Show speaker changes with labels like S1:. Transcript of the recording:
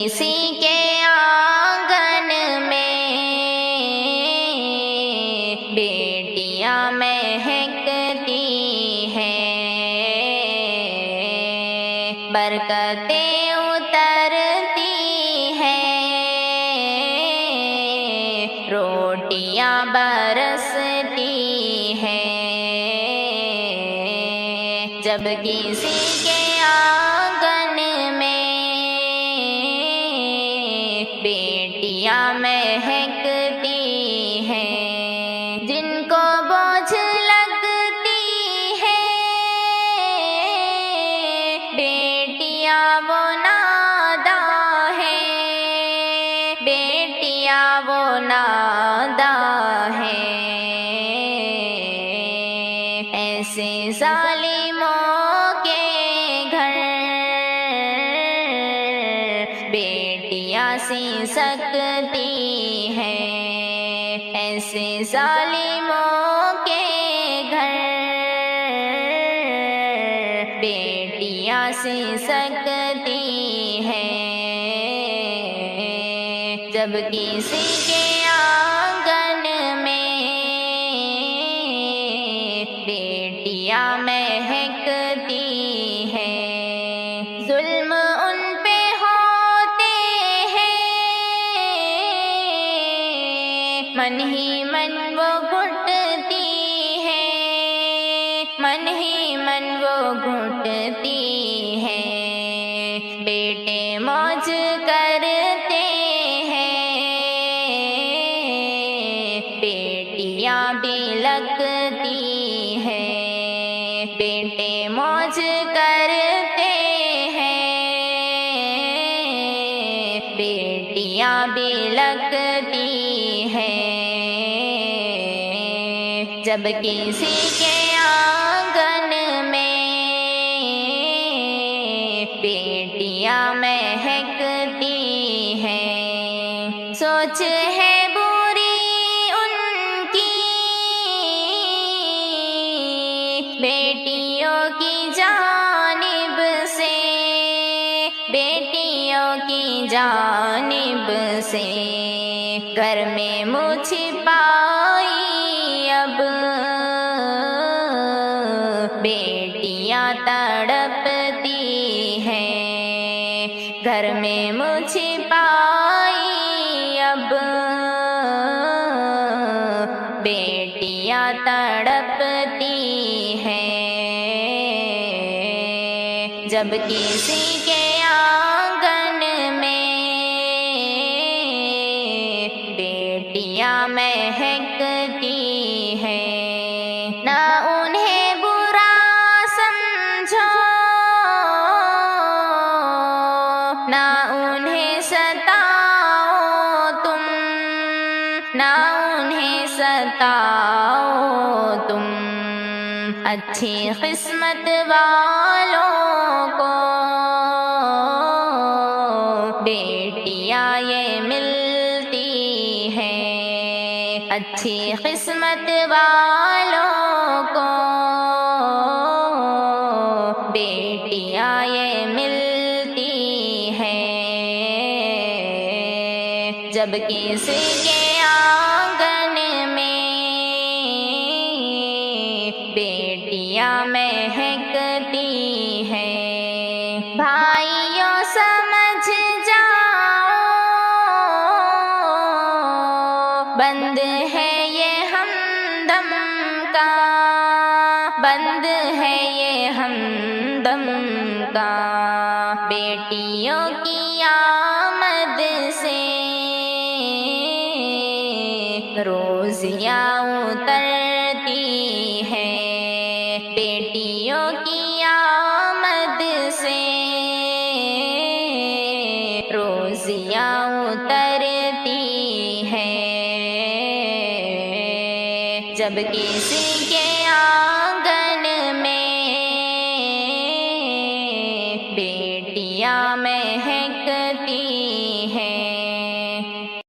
S1: کسی کے آنگن میں بیٹیاں مہکتی ہیں، برکتیں اترتی ہیں، روٹیاں برستی ہیں۔ جب کسی کے آنگن میں بیٹیاں مہکتی ہیں، جن کو بوجھ لگتی ہے بیٹیاں وہ ناداں ہیں، بیٹیاں وہ ناداں ہیں۔ ایسے ظالموں کے گھر بیٹیاں سی سکتی ہیں، ایسے ظالموں کے گھر بیٹیاں سی سکتی ہیں۔ جب کسی کے آنگن میں بیٹیاں مہکتی ہیں، ظلم ان پہ ہوتے ہیں، من ہی من وہ گھٹتی ہیں، من ہی من وہ گھٹتی ہیں۔ بیٹے موج کرتے ہیں، بیٹیاں بھی لگتی ہیں، بیٹے موج کرتے ہیں، بیٹیاں بھی لگتی ہیں۔ جب کسی کے آنگن میں بیٹیاں مہکتی ہیں، سوچ ہے بری ان کی بیٹیوں کی جانب سے، بیٹیوں کی جانب سے، گھر میں منہ چھپائی اب بیٹیاں تڑپتی ہیں، گھر میں منہ چھپائی اب بیٹیاں تڑپتی ہیں۔ جب کسی کے آنگن میں بیٹیاں مہکتی ہیں، نہ انہیں برا سمجھو، نہ انہیں ستاؤ تم، نہ انہیں ستاؤ تم، اچھی قسمت والوں کو بیٹیاں یہ ملتی ہیں، اچھی قسمت والوں کو بیٹیاں یہ ملتی ہیں۔ جب کسی کے آنگن میں بیٹیاں مہکتی ہیں، بھائیوں سمجھ جاؤ، بند ہے یہ ہمدم کا، بند ہے یہ ہمدم کا، بیٹیوں کی آمد سے روزیاں اترتی ہیں، بیٹیوں کی آمد سے روزیاں اترتی ہیں۔ جب کسی کے